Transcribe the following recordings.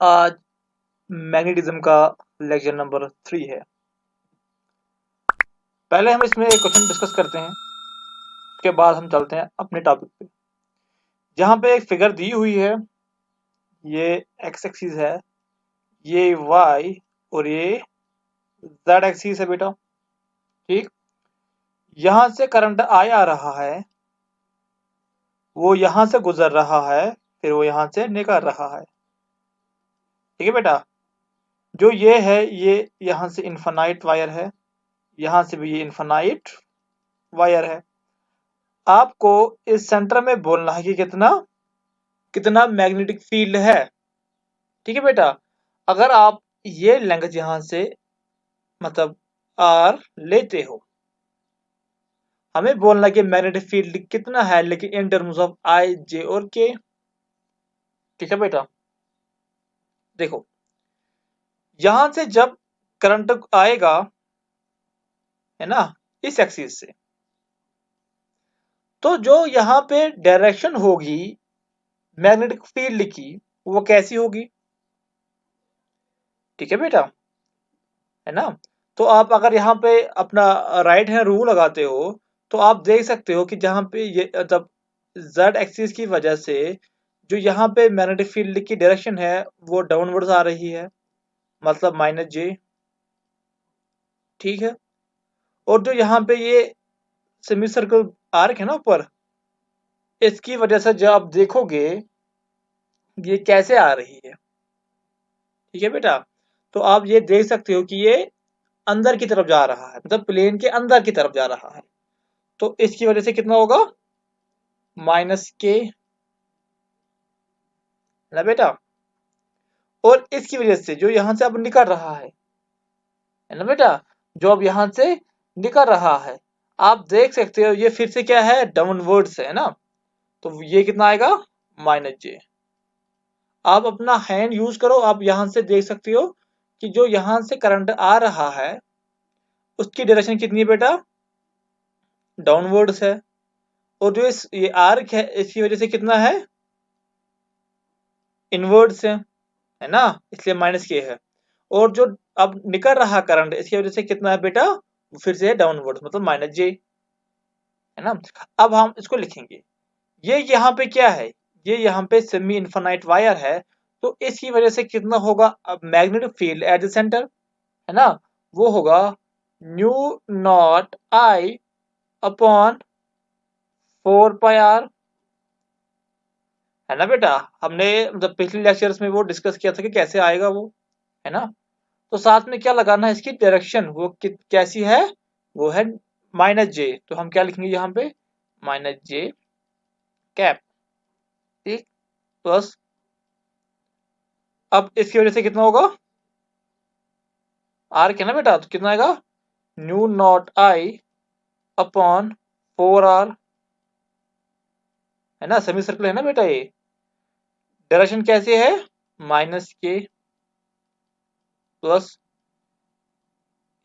आज मैग्नेटिज्म का lecture number 3 है। पहले हम इसमें एक क्वेश्चन डिस्कस करते हैं, उसके बाद हम चलते हैं अपने टॉपिक पे। जहाँ पे एक फिगर दी हुई है, ये एक्स एक्सिस है, ये वाई और ये जेड एक्सिस है बेटा। ठीक, यहाँ से करंट आ रहा है, वो यहाँ से गुजर रहा है, फिर वो यहाँ से निकल रहा है। ठीक है बेटा, जो ये है ये यहाँ से इनफाइनाइट वायर है, यहाँ से भी ये इनफाइनाइट वायर है। आपको इस सेंटर में बोलना है कि कितना कितना मैग्नेटिक फील्ड है। ठीक है बेटा, अगर आप ये लेंथ यहां से मतलब आर लेते हो, हमें बोलना कि मैग्नेटिक फील्ड कितना है, लेकिन इन टर्म्स ऑफ आई जे और के। ठीक है बेटा, देखो यहां से जब करंट आएगा, है ना, इस एक्सिस से, तो जो यहाँ पे डायरेक्शन होगी मैग्नेटिक फील्ड की, वो कैसी होगी? ठीक है बेटा, है ना। तो आप अगर यहाँ पे अपना राइट हैंड रूल लगाते हो, तो आप देख सकते हो कि जहाँ पे ये जब जेड एक्सिस की वजह से जो यहाँ पे मैग्नेटिक फील्ड की डायरेक्शन है वो डाउनवर्ड्स आ रही है, मतलब माइनस जे। ठीक है, और जो यहाँ पे ये सेमी सर्कल आर्क है ना ऊपर, इसकी वजह से जब आप देखोगे ये कैसे आ रही है। ठीक है बेटा, तो आप ये देख सकते हो कि ये अंदर की तरफ जा रहा है, मतलब प्लेन के अंदर की तरफ जा रहा है। तो इसकी वजह से कितना होगा? माइनस के, ना बेटा। और इसकी वजह से जो यहां से अब निकल रहा है ना बेटा, जो अब यहां से निकल रहा है, आप देख सकते हो ये फिर से क्या है, डाउनवर्ड्स है ना। तो ये कितना आएगा? माइनस जे। आप अपना हैंड यूज करो, आप यहां से देख सकते हो कि जो यहां से करंट आ रहा है उसकी डायरेक्शन कितनी है बेटा? डाउनवर्ड्स है। और जो ये आर्क है इसकी वजह से कितना है? इनवर्ड्स है ना, इसलिए माइनस के है। और जो अब निकल रहा करंट इसकी वजह से कितना है बेटा? फिर से डाउनवर्ड, मतलब माइनस जे, है ना। अब हम इसको लिखेंगे, ये यहाँ पे क्या है, ये यहाँ पे सेमी इनफाइनाइट वायर है। तो इसकी वजह से कितना होगा? अब magnetic field at the centre, है ना, वो होगा mu naught I upon 4 pi R, है ना बेटा। हमने मतलब पिछले लेक्चर्स में वो डिस्कस किया था कि कैसे आएगा वो, है ना। तो साथ में क्या लगाना है, इसकी डायरेक्शन वो कैसी है, वो है माइनस जे। तो हम क्या लिखेंगे यहाँ पे? Minus J cap. ठीक, प्लस अब इसकी वजह से कितना होगा? आर के ना बेटा, तो कितना आएगा? Mu naught I upon 4 R, है ना, सेमी सर्कल है ना बेटा। ये डायरेक्शन कैसे है? माइनस के, प्लस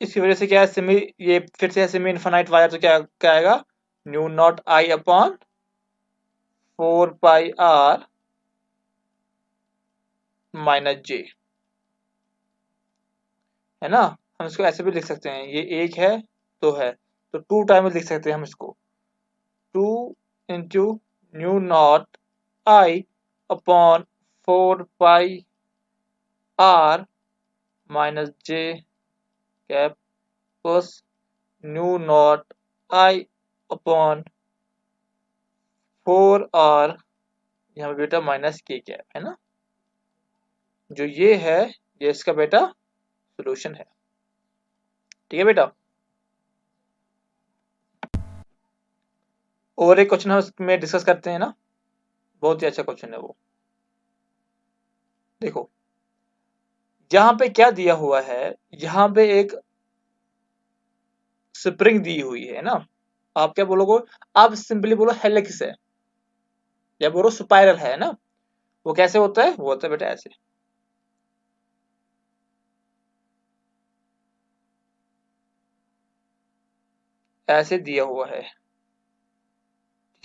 इसकी वजह से क्या है, सेमी, ये फिर से है सेमी इनफाइनाइट वायर, तो क्या क्या आएगा? Mu naught I upon 4 pi R minus J, है ना। हम इसको ऐसे भी लिख सकते हैं, ये एक है, दो है, तो 2 टाइम लिख सकते हैं हम इसको। 2 mu naught I upon 4 pi R minus J cap, plus mu naught I upon 4 R, यहाँ पे बेटा माइनस के कैप, है ना। जो ये है, ये इसका बेटा सोल्यूशन है। ठीक है बेटा, और एक क्वेश्चन हम इसमें डिस्कस करते हैं ना, बहुत ही अच्छा क्वेश्चन है वो। देखो यहाँ पे क्या दिया हुआ है, यहाँ पे एक स्प्रिंग दी हुई है ना। आप क्या बोलोगे? आप सिंपली बोलो हेलिक्स है, या बोलो स्पाइरल है ना। वो कैसे होता है? वो होता है बेटा ऐसे, ऐसे दिया हुआ है।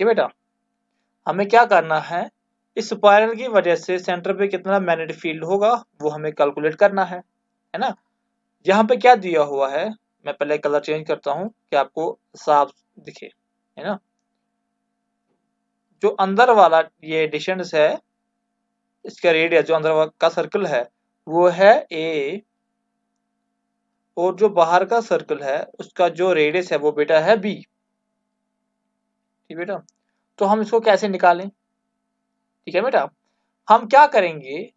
ठीक है बेटा, हमें क्या करना है, इस स्पाइरल की वजह से सेंटर पे कितना मैग्नेटिक फील्ड होगा वो हमें कैलकुलेट करना है ना। यहाँ पे क्या दिया हुआ है, मैं पहले कलर चेंज करता हूँ कि आपको साफ दिखे, है ना। जो अंदर वाला ये डिस्टेंस है, इसका रेडियस जो अंदर का सर्कल है वो है ए, और जो बाहर का सर्कल है उसका जो रेडियस है वो बेटा है बी। ठीक बेटा, तो हम इसको कैसे निकालें? ठीक है बेटा, हम क्या करेंगे,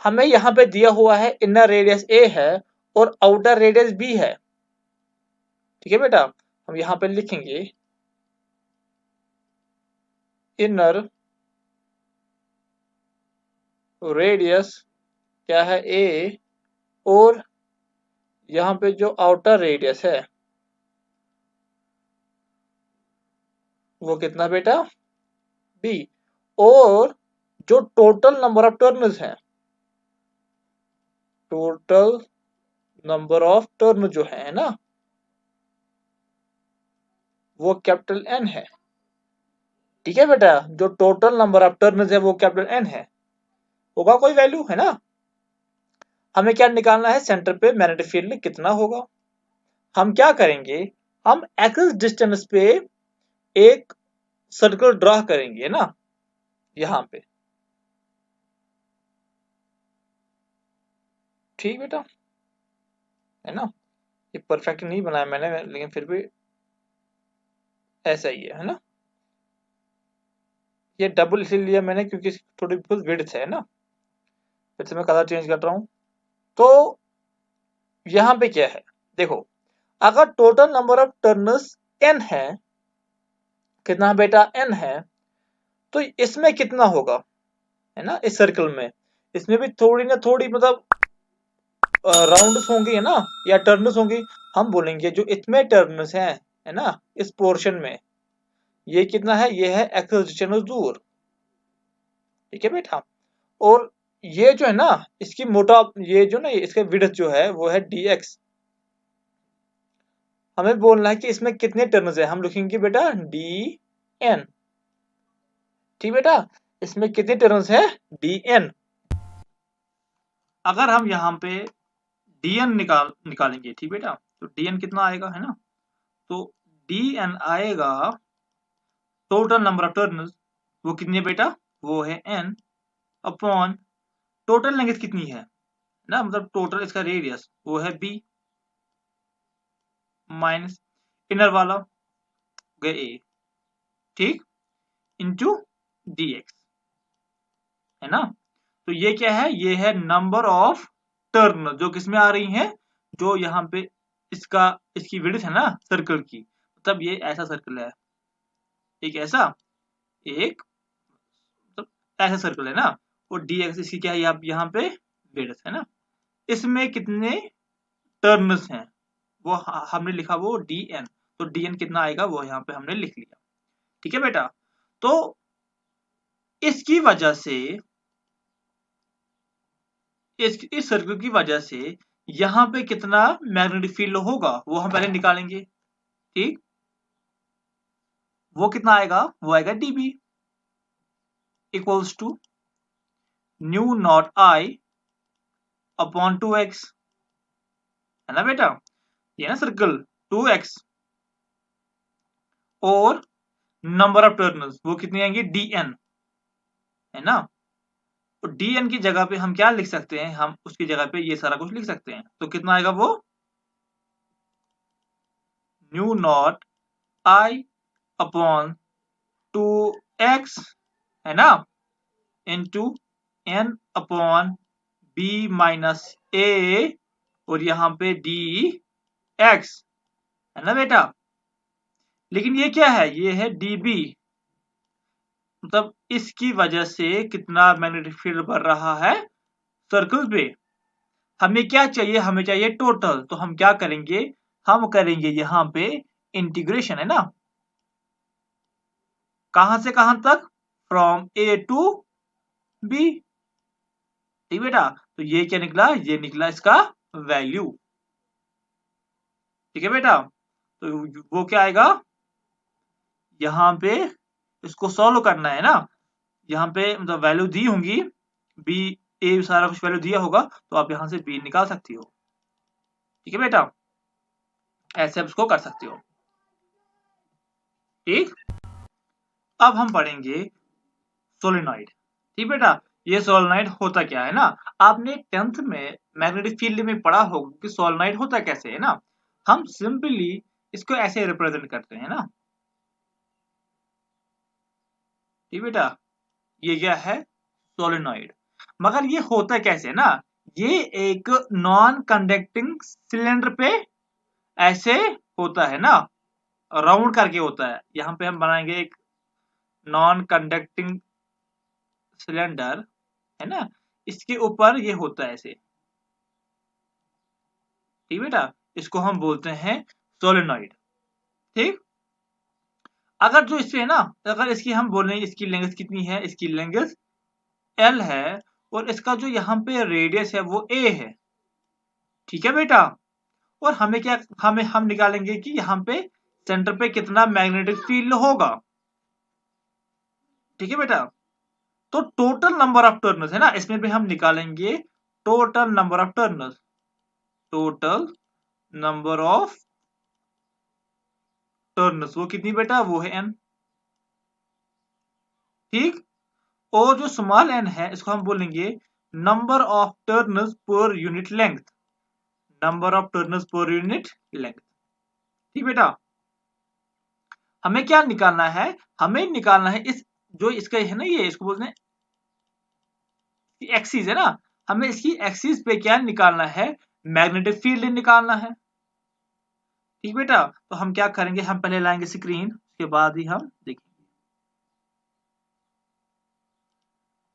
हमें यहाँ पे दिया हुआ है इनर रेडियस ए है और आउटर रेडियस बी है। ठीक है बेटा, हम यहाँ पे लिखेंगे इनर रेडियस क्या है ए, और यहाँ पे जो आउटर रेडियस है वो कितना बेटा बी, और जो टोटल नंबर ऑफ टर्न्स है, टोटल नंबर ऑफ टर्न जो है ना वो कैपिटल एन है। ठीक है बेटा, जो टोटल नंबर ऑफ टर्न्स है वो कैपिटल एन है, होगा कोई वैल्यू, है ना। हमें क्या निकालना है, सेंटर पे मैग्नेटिक फील्ड कितना होगा। हम क्या करेंगे, हम एक्स डिस्टेंस पे एक सर्कल ड्रा करेंगे ना, यहाँ पे। ठीक बेटा, है ना। ये परफेक्ट नहीं बनाया मैंने, लेकिन फिर भी ऐसा ही है ना। ये डबल इसलिए लिया मैंने क्योंकि थोड़ी बहुत विड्थ है ना। फिर से मैं कलर चेंज कर रहा हूँ। तो यहाँ पे क्या है, देखो, अगर total number of turns n है, कितना बेटा n है, तो इसमें कितना होगा, है ना, इस सर्कल में। इसमें भी थोड़ी ना थोड़ी मतलब राउंड्स होंगी, है ना, या टर्न्स होंगी। हम बोलेंगे जो इसमें टर्न्स हैं, है ना, इस पोर्शन में, ये कितना है, ये है एक्स डिस्टेंस दूर। ठीक है बेटा, और ये जो है ना, इसकी मोटा, ये जो ना इसका विड्थ जो है वो है dx। हमें बोलना है कि इसमें कितने टर्न्स है, हम लिखेंगे बेटा dn। ठीक बेटा, इसमें कितने टर्न्स है dn। अगर हम यहाँ पे dn निकालेंगे, ठीक बेटा, तो dn कितना आएगा, है ना। तो dn आएगा टोटल नंबर ऑफ टर्न्स, वो कितनी है बेटा, वो है n अपॉन टोटल लेंथ कितनी है ना, मतलब टोटल इसका रेडियस वो है b माइनस इनर वाला गए a, ठीक, इंटू dx, है ना। तो ये क्या है, ये है नंबर ऑफ टर्न जो किसमें आ रही हैं, जो यहाँ पे इसका इसकी विड्थ है ना सर्कल की, मतलब ये ऐसा सर्कल है, एक ऐसा, एक मतलब ऐसा सर्कल है ना, और dx इसकी क्या है, यहाँ पे विड्थ है ना। इसमें कितने टर्न्स हैं वो हमने लिखा, वो dn, तो dn कितना आएगा वो यहाँ पे हमने लिख लिया। ठीक है बेटा, तो इसकी वजह से, इस सर्कल की वजह से यहाँ पे कितना मैग्नेटिक फील्ड होगा वो हम पहले निकालेंगे। ठीक, वो कितना आएगा, वो आएगा dB equals to mu naught I upon 2x, है ना बेटा, ये ना सर्कल 2x, और नंबर ऑफ टर्न्स वो कितनी आएंगी dn, है ना। तो dn की जगह पे हम क्या लिख सकते हैं, हम उसकी जगह पे ये सारा कुछ लिख सकते हैं, तो कितना आएगा वो new naught I upon 2x, है ना, into n upon b minus a, और यहाँ पे dx, है ना बेटा। लेकिन ये क्या है, ये है dB, मतलब इसकी वजह से कितना मैग्नेटिक फील्ड बढ़ रहा है सर्कल पे। हमें क्या चाहिए, हमें चाहिए टोटल, तो हम क्या करेंगे, हम करेंगे यहाँ पे इंटीग्रेशन, है ना, कहां से कहां तक, फ्रॉम a टू b। ठीक बेटा, तो ये क्या निकला, ये निकला इसका वैल्यू। ठीक है बेटा, तो वो क्या आएगा, यहाँ पे इसको सॉल्व करना है ना, यहाँ पे मतलब वैल्यू दी होंगी, बी ए सारा कुछ वैल्यू दिया होगा, तो आप यहाँ से बी निकाल सकती हो। ठीक है बेटा, ऐसे आप इसको कर सकते हो। ठीक, अब हम पढ़ेंगे सोलेनॉइड। ठीक बेटा, ये सोलेनॉइड होता क्या है ना, आपने 10th में मैग्नेटिक फील्ड में पढ़ा होगा कि सोलेनॉइड होता कैसे है ना। हम सिंपली इसको ऐसे रिप्रेजेंट करते हैं ना। ठीक बेटा, ये क्या है, सोलेनॉइड। मगर ये होता कैसे ना, ये एक नॉन कंडक्टिंग सिलेंडर पे ऐसे होता है ना, राउंड करके होता है। यहाँ पे हम बनाएंगे एक नॉन कंडक्टिंग सिलेंडर, है ना, इसके ऊपर ये होता है ऐसे। ठीक बेटा, इसको हम बोलते हैं सोलेनॉइड। ठीक, अगर जो इससे है ना, अगर इसकी हम बोले इसकी लेंथ कितनी है, इसकी लेंथ एल है, और इसका जो यहाँ पे रेडियस है वो ए है। ठीक है बेटा, और हमें क्या, हम निकालेंगे कि यहाँ पे सेंटर पे कितना मैग्नेटिक फील्ड होगा। ठीक है बेटा, तो टोटल नंबर ऑफ टर्न्स है ना, इसमें भी हम निकालेंगे total number of turns. Total number of turns वो कितनी बेटा, वो है n। ठीक, और जो स्मॉल n है इसको हम बोलेंगे number of turns per unit length. Number of turns per unit length. ठीक बेटा, हमें क्या निकालना है, हमें निकालना है इस जो इसका है ना, ये इसको बोलते हैं एक्सिस है ना, हमें इसकी एक्सिस पे क्या निकालना है, मैग्नेटिक फील्ड निकालना है। ठीक बेटा, तो हम क्या करेंगे, हम पहले लाएंगे स्क्रीन, उसके बाद ही हम देखेंगे।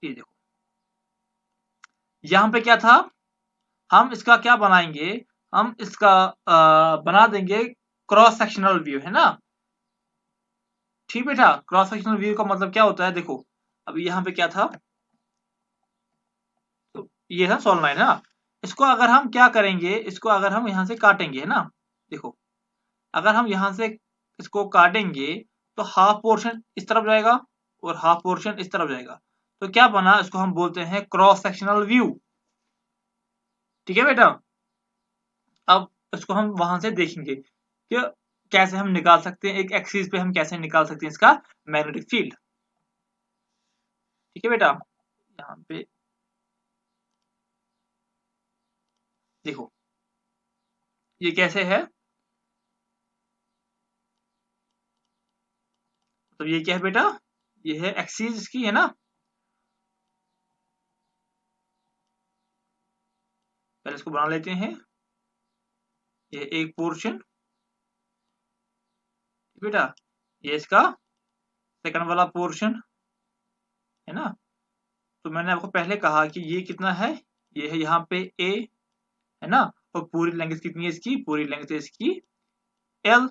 ये देखो, यहाँ पे क्या था, हम इसका क्या बनाएंगे, हम इसका बना देंगे क्रॉस सेक्शनल व्यू, है ना। ठीक बेटा, क्रॉस सेक्शनल व्यू का मतलब क्या होता है, देखो अभी यहाँ पे क्या था, तो ये था सोलेनॉइड है ना, इसको अगर हम क्या करेंगे, इसको अगर हम यहाँ से काटेंगे, है ना, देखो अगर हम यहाँ से इसको काटेंगे तो हाफ पोर्शन इस तरफ जाएगा और हाफ पोर्शन इस तरफ जाएगा, तो क्या बना, इसको हम बोलते हैं क्रॉस सेक्शनल व्यू। ठीक है बेटा, अब इसको हम वहां से देखेंगे कि कैसे हम निकाल सकते हैं, एक एक्सिस पे हम कैसे निकाल सकते हैं इसका मैग्नेटिक फील्ड। ठीक है बेटा, यहाँ पे देखो ये कैसे है, तो ये क्या है बेटा, ये है एक्सिस इसकी, है ना। पहले इसको बना लेते हैं, ये एक पोर्शन बेटा, ये इसका सेकंड वाला पोर्शन, है ना। तो मैंने आपको पहले कहा कि ये कितना है, ये है यहाँ पे ए, है ना, और पूरी लेंथ कितनी है इसकी, पूरी लेंथ है इसकी एल।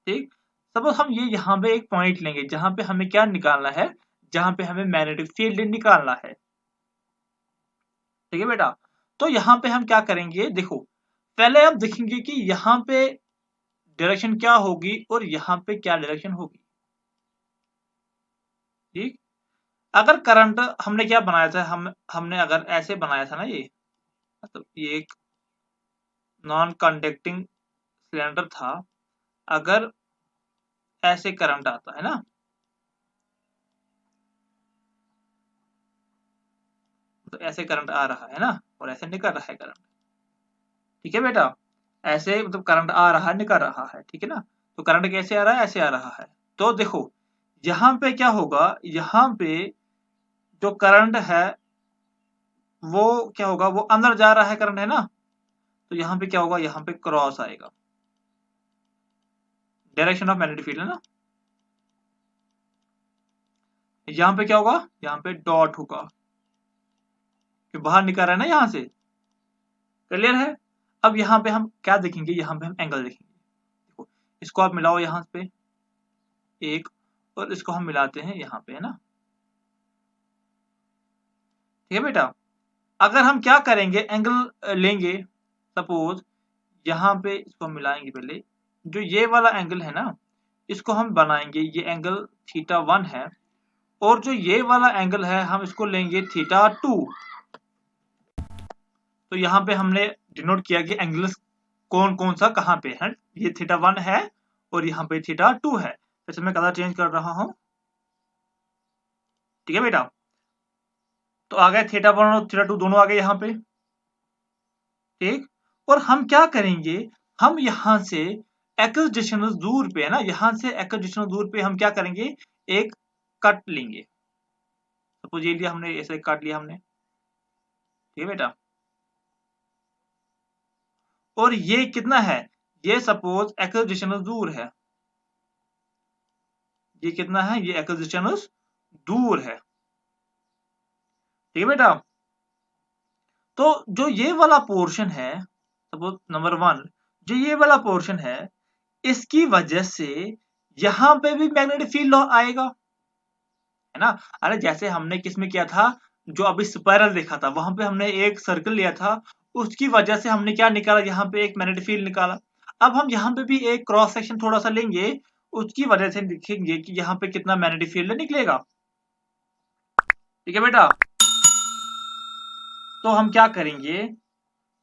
ठीक, सपोज हम ये यहाँ पे एक पॉइंट लेंगे जहां पे हमें क्या निकालना है, जहां पे हमें मैग्नेटिक फील्ड निकालना है। ठीक है बेटा, तो यहाँ पे हम क्या करेंगे, देखो पहले आप देखेंगे कि यहाँ पे डायरेक्शन क्या होगी और यहाँ पे क्या डायरेक्शन होगी। ठीक, अगर करंट हमने क्या बनाया था, हमने अगर ऐसे बनाया था ना, ये मतलब ये एक नॉन कंडक्टिंग सिलेंडर था, अगर ऐसे करंट आता है ना, तो ऐसे करंट आ रहा है ना और ऐसे निकल रहा है करंट। ठीक है बेटा, ऐसे मतलब करंट आ रहा है निकल रहा है, ठीक है ना। तो करंट कैसे आ रहा है, ऐसे आ रहा है। तो देखो यहाँ पे क्या होगा, यहाँ पे जो करंट है वो क्या होगा, वो अंदर जा रहा है करंट, है ना। तो यहाँ पे क्या होगा, यहाँ पे क्रॉस आएगा, डायरेक्शन ऑफ मैग्नेटिक फील्ड है ना। यहाँ पे क्या होगा, यहाँ पे डॉट होगा, कि बाहर निकल रहा है ना यहाँ से। क्लियर है, अब यहाँ पे हम क्या देखेंगे, यहाँ पे हम एंगल देखेंगे। देखो इसको आप मिलाओ यहाँ पे एक, और इसको हम मिलाते हैं यहाँ पे, है ना। ठीक है बेटा, अगर हम क्या करेंगे, एंगल लेंगे, सपोज यहाँ पे इसको हम मिलाएंगे, पहले जो ये वाला एंगल है ना, इसको हम बनाएंगे, ये एंगल थीटा 1 है, और जो ये वाला एंगल है हम इसको लेंगे θ2। तो यहाँ पे हमने डिनोट किया कि एंगल्स कौन कौन सा कहाँ पे है। ये θ1 है और यहाँ पे θ2 है। जैसे मैं कलर चेंज कर रहा हूँ, ठीक है बेटा। तो आ गए θ1 और θ2 दोनों आ गए यहाँ पे, ठीक। और हम क्या करेंगे, हम यहाँ से एक्स दूर पे है ना, यहाँ से एक्स दूर पे हम क्या करेंगे, एक कट लेंगे। सपोज ये लिया हमने, ऐसे काट लिया हमने, ठीक है बेटा। और ये कितना है, ये सपोज एक्स दूर है, ये कितना है, ये एक्स दूर है, ठीक है बेटा। तो जो ये वाला पोर्शन है, सपोज नंबर 1, जो ये वाला पोर्शन है, इसकी वजह से यहां पे भी मैग्नेटिक फील्ड आएगा, है ना। अरे जैसे हमने किस में किया था, जो अभी स्पाइरल देखा था, वहां पे हमने एक सर्कल लिया था, उसकी वजह से हमने क्या निकाला, यहाँ पे एक मैग्नेटिक फील्ड निकाला। अब हम यहाँ पे भी एक क्रॉस सेक्शन थोड़ा सा लेंगे, उसकी वजह से देखेंगे कि यहाँ पे कितना मैग्नेटिक फील्ड निकलेगा, ठीक है बेटा। तो हम क्या करेंगे,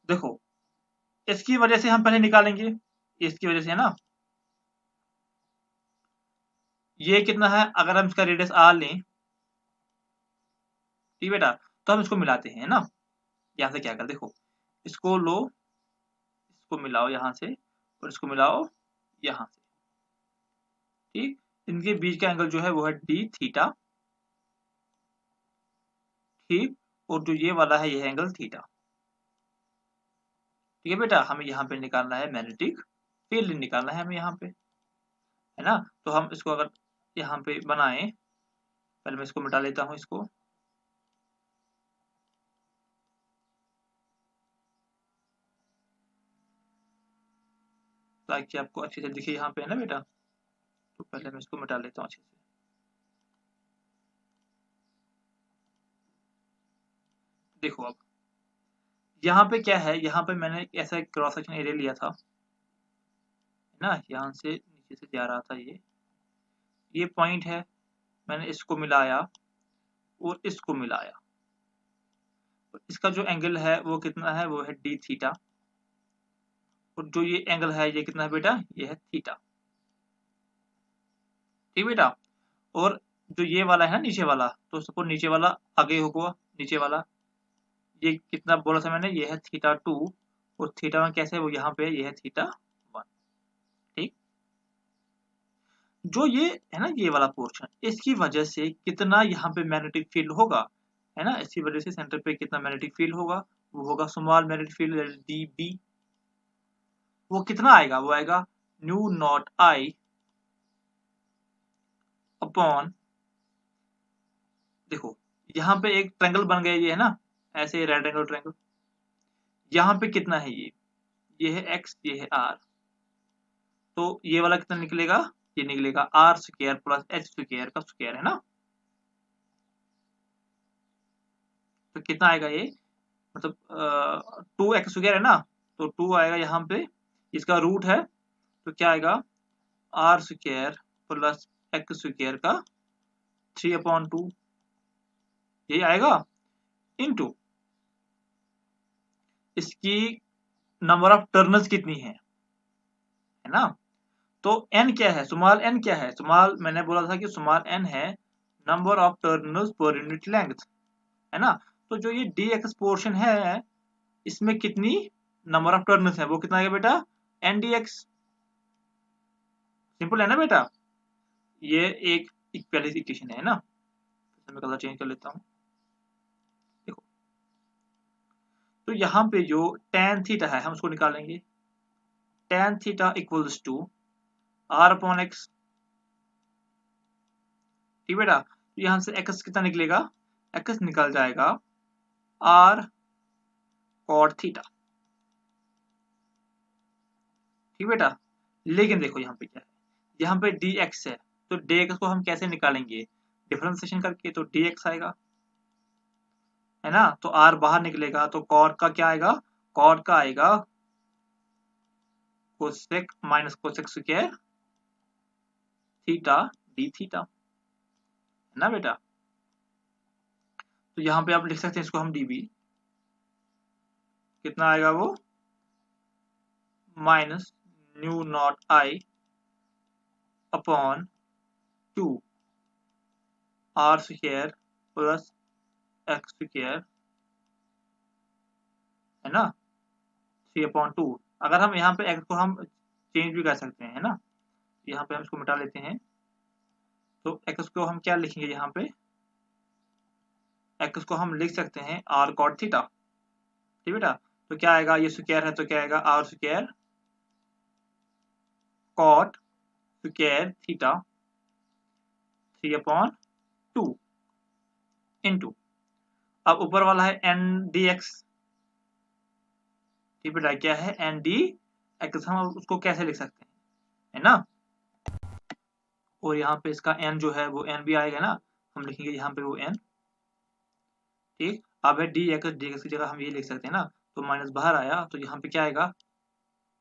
देखो इसकी वजह से हम पहले निकालेंगे, इसकी वजह से, है ना। ये कितना है, अगर हम इसका रेडियस r लें, ठीक बेटा, तो हम इसको मिलाते हैं, है ना। यहाँ से क्या कर, देखो इसको लो, इसको मिलाओ यहाँ से, और इसको मिलाओ यहाँ से, ठीक। इनके बीच का एंगल जो है वो है d थीटा, ठीक। और जो ये वाला है ये है एंगल थीटा, ठीक है बेटा। हमें यहाँ पे निकालना है मैग्नेटिक फील्ड, निकालना है हमें यहाँ पे, है ना। तो हम इसको अगर यहाँ पे बनाएं, पहले मैं इसको मिटा लेता हूँ इसको, ताकि आपको अच्छे से दिखे यहाँ पे, है ना बेटा। तो पहले मैं इसको मिटा लेता हूँ अच्छे से। देखो अब यहाँ पे क्या है, यहाँ पे मैंने ऐसा एक क्रॉस सेक्शन एरिया लिया था, है ना। यहाँ से नीचे से जा रहा था ये पॉइंट है, मैंने इसको मिलाया और इसको मिलाया, तो इसका जो एंगल है वो कितना है, वो है d थीटा। और जो ये एंगल है ये कितना है बेटा, ये है थीटा, ठीक बेटा। और जो ये वाला है ना नीचे वाला, तो सपोज नीचे वाला आगे होगा, नीचे वाला ये कितना बोला था मैंने, ये है θ2, और θ1 कैसे है, वो यहाँ पे ये है θ1, ठीक। जो ये है ना, ये वाला पोर्शन, इसकी वजह से कितना यहाँ पे मैग्नेटिक फील्ड होगा, है ना। इसकी वजह से सेंटर पे कितना मैग्नेटिक फील्ड होगा, वो होगा स्मॉल मैग्नेटिक फील्ड dB। वो कितना आएगा, वो आएगा न्यू नॉट I अपॉन, देखो यहाँ पे एक ट्रायंगल बन गया ये, है ना, ऐसे रेड एंगल ट्रायंगल। यहाँ पे कितना है, ये है x, ये है r, तो ये वाला कितना निकलेगा, ये निकलेगा r square plus h square का स्क्वायर, है ना। तो कितना आएगा ये, मतलब 2x स्क्वायर है ना, तो 2 आएगा यहाँ पे, इसका रूट है, तो क्या आएगा r square plus x square का 3/2, यही आएगा, इनटू इसकी नंबर ऑफ टर्न्स कितनी है ना। तो n क्या है, स्मॉल n क्या है, स्मॉल मैंने बोला था कि स्मॉल n है number of turns per unit length, है ना। तो जो ये dx पोर्शन है, इसमें कितनी नंबर ऑफ टर्न्स है, वो कितना आएगा बेटा, n dx। सिंपल है ना बेटा, ये एक पहली इक्वेशन है ना। तो मैं कलर चेंज कर लेता हूँ, देखो। तो यहाँ पे जो tan थीटा है हम उसको निकालेंगे, tan theta equals to r upon x, ठीक बेटा। तो यहाँ से x कितना निकलेगा, x निकल जाएगा r cot थीटा, ठीक बेटा। लेकिन देखो यहाँ पे क्या है, यहाँ पे dx है, तो dx को हम कैसे निकालेंगे, डिफरेंशिएशन करके, तो dx आएगा, है ना। तो r बाहर निकलेगा, तो cot का क्या आएगा, cot का आएगा cosec minus cosec square theta d theta, है ना बेटा। तो यहाँ पे आप लिख सकते हैं इसको हम dB, कितना आएगा वो, minus new naught I upon 2 R square plus X square, है ना, 3/2। अगर हम यहाँ पे एक्स को हम चेंज भी कर सकते हैं, है ना, यहाँ पे हम इसको मिटा लेते हैं। तो एक्स को हम क्या लिखेंगे, यहाँ पे एक्स को हम लिख सकते हैं आर कॉट थीटा, ठीक बेटा। तो क्या आएगा, ये स्क्वायर है तो क्या आएगा, r square cot square theta 3/2 into, अब ऊपर वाला है एन डी एक्स, ठीक बेटा, क्या है एन डी एक्स, हम उसको कैसे लिख सकते हैं, है ना, और यहाँ पे इसका एन जो है वो एन भी आएगा ना, हम लिखेंगे यहाँ पे वो एन, ठीक। अब है डी एक्स की जगह हम ये लिख सकते हैं ना, तो माइनस बाहर आया तो यहाँ पे क्या आएगा,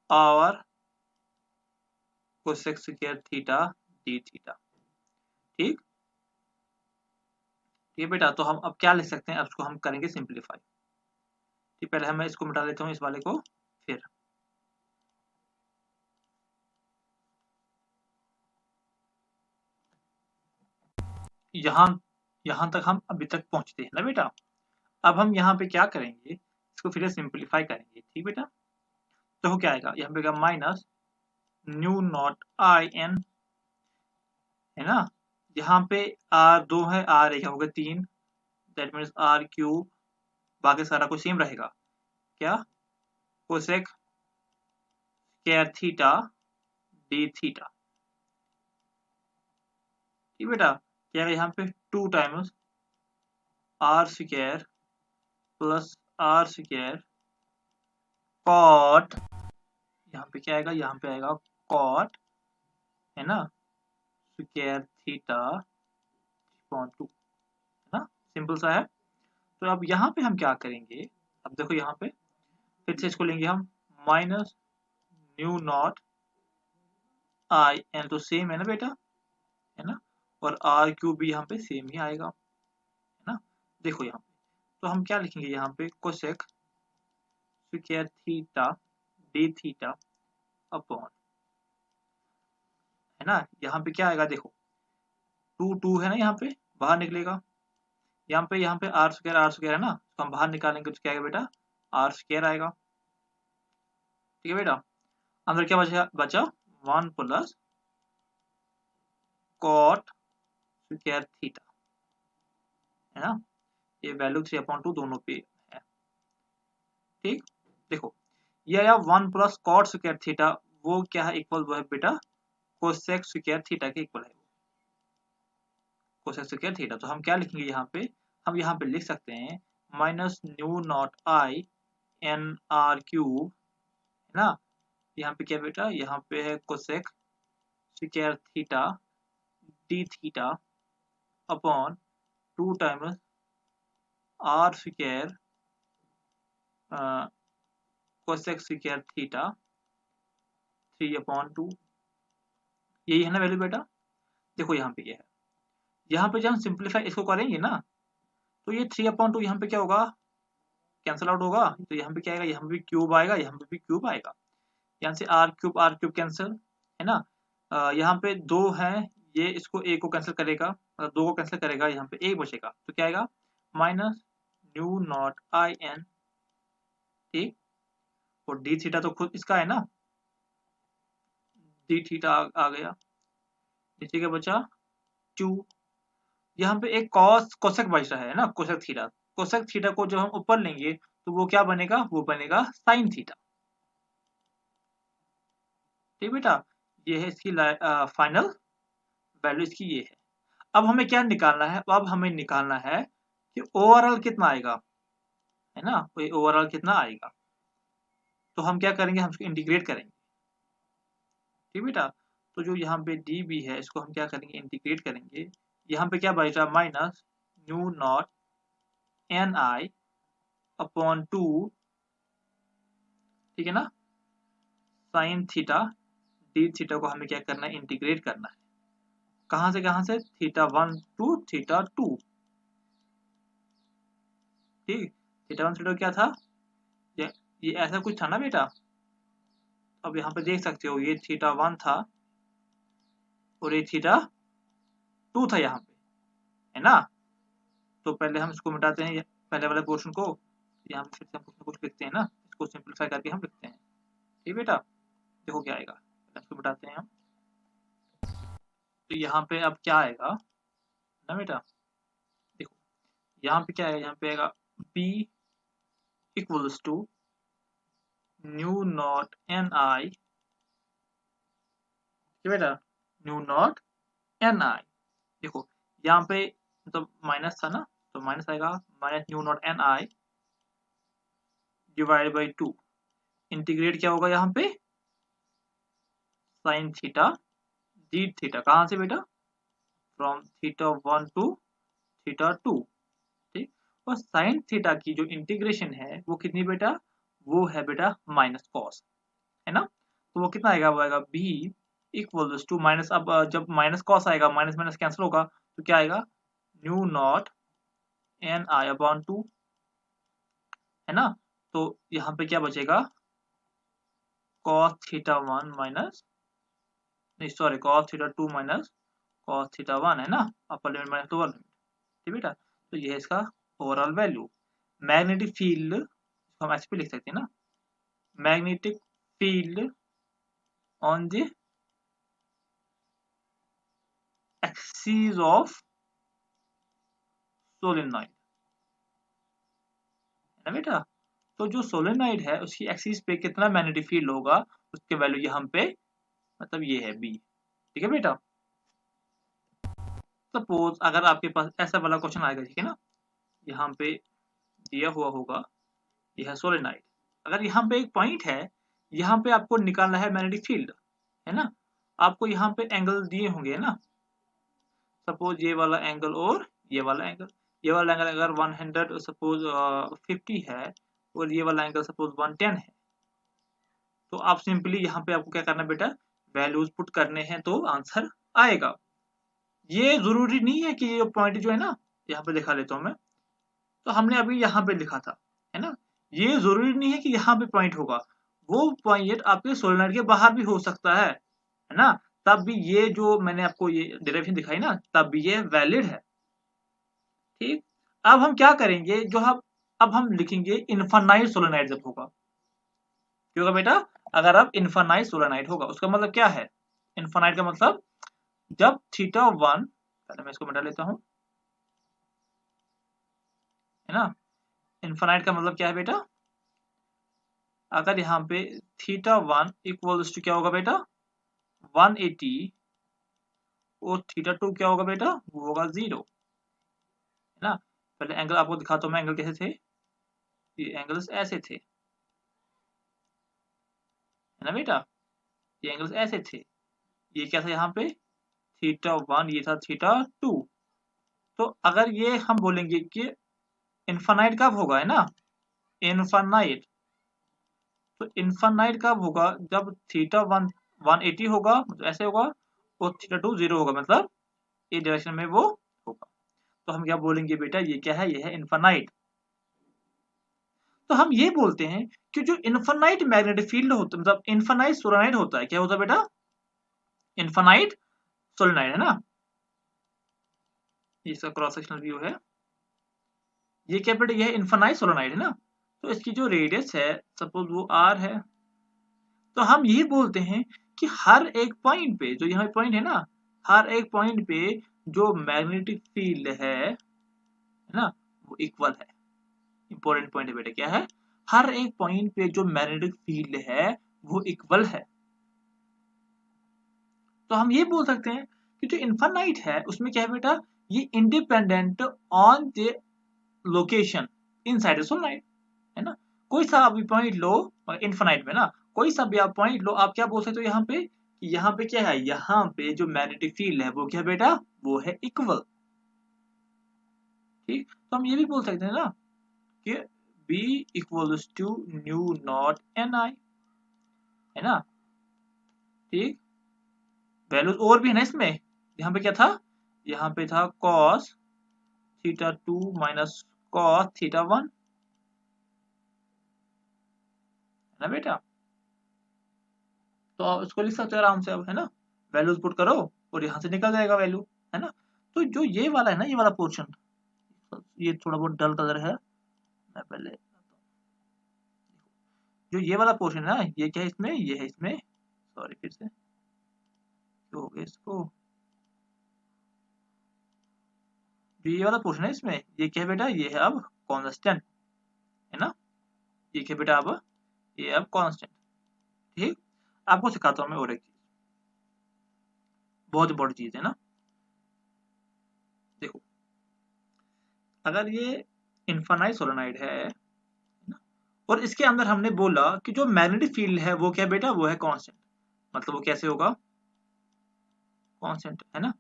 और cosec square theta d theta, ठीक। ठीक बेटा, तो हम अब क्या लिख सकते हैं, अब इसको हम करेंगे सिंप्लीफाई। ठीक, पहले मैं इसको मिटा लेता हूँ, इस वाले को, फिर यहाँ यहाँ तक हम अभी तक पहुंचते हैं ना बेटा। अब हम यहाँ पे क्या करेंगे, इसको फिर सिंप्लीफाई करेंगे, ठीक बेटा। तो क्या आएगा, यहाँ पे minus new naught i n, है ना, यहाँ पे आर 2 है, आर 1 हो गया 3, दैट मीन्स आर क्यूब, बाकी सारा कुछ सेम रहेगा, क्या, cosec square theta d theta, ठीक बेटा। क्या है यहाँ पे 2 times r square plus r square cot, यहाँ पे क्या आएगा, यहाँ पे आएगा कॉट, है ना, स्क्वायर थीटा 3/2, है ना, सिंपल सा है। तो अब यहाँ पे हम क्या करेंगे, अब देखो यहाँ पे फिर से इसको लेंगे हम, minus new naught i n, तो सेम है ना बेटा, है ना, और आर क्यूब भी यहाँ पे सेम ही आएगा, है ना। देखो यहाँ पे तो हम क्या लिखेंगे, यहाँ पे cosec square theta d theta upon, है ना, यहाँ पे क्या आएगा, देखो 2 है ना, यहाँ पे बाहर निकलेगा, यहाँ पे आर स्क्वायर है ना, तो हम बाहर निकालेंगे तो क्या आएगा बेटा, आर स्क्वायर आएगा, ठीक है बेटा। अंदर क्या बचा 1 प्लस कॉट स्क्वायर थीटा, है ना, ये वैल्यू 3/2 दोनों पे है, ठीक। देखो ये आया 1 प्लस कॉट स्क्वायर थीटा, वो क्या है, इक्वल वो है बेटा कोसेक स्क्वायर थीटा के इक्वल है, कोसेक स्क्वायर थीटा। तो हम क्या लिखेंगे यहाँ पे, हम यहाँ पे लिख सकते हैं minus new naught i n r cube, है ना, यहाँ पे क्या बेटा, यहाँ पे है cosec square theta d theta upon 2 times r square cosec square theta 3/2, यही है ना वैल्यू बेटा। देखो यहाँ पे ये है, यहाँ पे जब हम सिंप्लीफाई इसको करेंगे ना, तो ये 3/2 यहाँ पे क्या होगा, कैंसिल आउट होगा, तो यहाँ पे क्या आएगा, यहाँ पे क्यूब आएगा, यहाँ पे भी क्यूब आएगा, यहाँ से आर क्यूब कैंसिल, है ना, यहाँ पे 2 है, ये इसको एक को कैंसिल करेगा, मतलब 2 को कैंसिल करेगा, यहाँ पे एक बचेगा, तो क्या आएगा minus new naught i n, ठीक, और डी थीटा तो खुद इसका है ना, डी थीटा आ गया, नीचे क्या बचा 2, यहाँ पे एक कोसेक बच रहा है ना, कोसेक थीटा को जब हम ऊपर लेंगे तो वो क्या बनेगा, वो बनेगा साइन थीटा, ठीक बेटा। ये है इसकी फाइनल वैल्यू, इसकी ये है। अब हमें क्या निकालना है, अब हमें निकालना है कि ओवरऑल कितना आएगा, है ना, कोई ओवरऑल कितना आएगा। तो हम क्या करेंगे, हम इसको इंटीग्रेट करेंगे, ठीक बेटा। तो जो यहाँ पे डी बी है, इसको हम क्या करेंगे, इंटीग्रेट करेंगे, यहाँ पे क्या बचेगा माइनस न्यू नॉट एन आई अपॉन 2, ठीक है ना, साइन थीटा डी थीटा को हमें क्या करना है, इंटीग्रेट करना है, कहाँ से थीटा 1 टू थीटा 2, ठीक, थीटा 1 थीटा क्या था, ये ऐसा कुछ था ना बेटा। अब यहाँ पे देख सकते हो ये थीटा 1 था और ये थीटा 2 था यहाँ पे, है ना। तो पहले हम इसको मिटाते हैं, पहले वाले पोर्शन को, यहाँ पे फिर से हम कुछ ना कुछ लिखते हैं ना, इसको सिंपलीफाई करके हम लिखते हैं। ठीक बेटा, देखो क्या आएगा, इसको मिटाते हैं हम। तो यहाँ पे अब क्या आएगा ना बेटा, देखो यहाँ पे क्या है, यहाँ पे आएगा P equals to mu naught N I, बेटा न्यू नॉट एन आई। देखो यहाँ पे मतलब माइनस था ना, तो माइनस आएगा, minus new naught N I divide by 2, integrate क्या होगा यहाँ पे, साइन थीटा डी थीटा, कहाँ से बेटा, फ्रॉम थीटा 1 टू थीटा 2। ठीक, और साइन थीटा की जो इंटीग्रेशन है वो कितनी बेटा, वो है बेटा माइनस कॉस, है ना। तो वो कितना आएगा, वो आएगा बी इक्वल्स टू माइनस, अब जब माइनस कॉस आएगा माइनस माइनस कैंसिल होगा, तो क्या आएगा, न्यू नॉट एन आई अपॉन 2, है ना। तो यहाँ पे क्या बचेगा, cos थीटा 1 माइनस, नहीं sorry cos theta 2 minus cos theta 1, है ना, upper limit minus lower limit. ठीक बेटा, तो ये है इसका ओवरऑल वैल्यू। मैग्नेटिक फील्ड हम ऐसे भी लिख सकते हैं ना, magnetic field on the axis of solenoid, है ना बेटा। तो जो सोलेनॉइड है उसकी एक्सिस पे कितना मैग्नेटिक फील्ड होगा, उसके वैल्यू यहाँ पे मतलब ये है बी। ठीक है बेटा, सपोज अगर आपके पास ऐसा वाला क्वेश्चन आएगा, ठीक है ना, यहाँ पे दिया हुआ होगा, यह है सोलेनॉइड, अगर यहाँ पे एक पॉइंट है, यहाँ पे आपको निकालना है मैग्नेटिक फील्ड, है ना। आपको यहाँ पे एंगल दिए होंगे ना, सपोज ये वाला एंगल और ये वाला एंगल, ये वाला एंगल अगर 100 सपोज 50 है और ये वाला एंगल सपोज 110 है, तो आप सिंपली यहाँ पे आपको क्या करना है बेटा, वैल्यूज पुट करने हैं तो आंसर आएगा। ये जरूरी नहीं है कि ये पॉइंट जो है ना, यहाँ पे दिखा लेता हूँ मैं, तो हमने अभी यहाँ पे लिखा था, है ना, ये जरूरी नहीं है कि यहाँ पे पॉइंट होगा, वो पॉइंट आपके सोलेनॉइड के बाहर भी हो सकता है ना, तब भी ये जो मैंने आपको ये डेरिवेशन दिखाई ना, तब भी ये वैलिड है। ठीक, अब हम क्या करेंगे, जो हम अब हम लिखेंगे इनफाइनाइट सोलेनॉइड जब होगा, क्यों होगा बेटा, अगर अब इनफाइनाइट सोलेनॉइड होगा उसका मतलब क्या है, इनफाइनाइट का मतलब जब थीटा 1, पहले मैं इसको मिटा लेता हूँ, है ना, इनफाइनाइट का मतलब क्या है बेटा, अगर यहाँ पे थीटा 1 इक्वल्स टू क्या होगा बेटा 180 और थीटा 2 क्या होगा बेटा, वो होगा 0, है ना। पहले एंगल आपको दिखाता हूँ मैं, एंगल कैसे थे, ये एंगल्स ऐसे थे, है ना बेटा, ये एंगल्स ऐसे थे, ये क्या था यहाँ पे थीटा 1, ये था थीटा 2। तो अगर ये हम बोलेंगे कि इनफाइनाइट कब होगा, है ना, इनफाइनाइट, तो इनफाइनाइट कब होगा, जब थीटा 1 180 होगा, मतलब ऐसे होगा, और थीटा 2 0 होगा, मतलब इस डायरेक्शन में वो होगा। तो हम क्या बोलेंगे बेटा, ये क्या है, ये है इनफाइनाइट। तो हम ये बोलते हैं कि जो इनफाइनाइट मैग्नेटिक फील्ड होता है, मतलब इनफाइनाइट सोलेनॉइड होता है, क्या होता है बेटा, इनफाइनाइट सोलेनॉइड, है ना। इसका क्रॉस सेक्शनल व्यू है, ये क्या बेटा, ये इनफाइनाइट सोलेनॉइड, है ना। तो इसकी जो रेडियस है सपोज वो r है, तो हम ये बोलते हैं कि हर एक पॉइंट पे, जो यहाँ पॉइंट है ना, हर एक पॉइंट पे जो मैग्नेटिक फील्ड है ना, वो इक्वल है। इंपॉर्टेंट पॉइंट है बेटा, क्या है, हर एक पॉइंट पे जो मैग्नेटिक फील्ड है वो इक्वल है। तो हम ये बोल सकते हैं कि जो इनफाइनाइट है उसमें क्या है बेटा, ये independent on the location inside the solenoid, है ना। कोई सा अभी पॉइंट लो इनफाइनाइट में ना, कोई सा भी आप पॉइंट लो, आप क्या बोल सकते हो यहाँ पे, कि यहाँ पे क्या है, यहाँ पे जो मैग्नेटिक फील्ड है वो क्या बेटा, वो है इक्वल। ठीक, तो हम ये भी बोल सकते हैं ना कि B equals to mu naught N I, है ना। ठीक, वैल्यूज और भी है ना इसमें, यहाँ पे क्या था, यहाँ पे था cos theta 2 minus cos theta 1 है ना बेटा। तो आप इसको लिख सकते हो आराम से अब, है ना, वैल्यूज पुट करो और यहाँ से निकल जाएगा वैल्यू, है ना। तो जो ये वाला है ना, ये वाला पोर्शन, ये थोड़ा बहुत डल कलर है, मैं पहले जो ये वाला पोर्शन है ना, ये क्या है इसमें, ये है इसमें, सॉरी फिर से तो हो गया इसको, जो ये वाला पोर्शन है इसमें, ये क्या है बेटा, ये है अब कांस्टेंट, है ना, ये क्या है बेटा अब, ये अब कांस्टेंट। ठीक, आपको सिखाता हूँ मैं और एक चीज, बहुत इंपॉर्टेंट चीज है ना। देखो, अगर ये इनफाइनाइट सोलेनोइड है ना, और इसके अंदर हमने बोला कि जो मैग्नेटिक फील्ड है वो क्या बेटा, वो है कांस्टेंट, मतलब वो कैसे होगा, कांस्टेंट, है ना,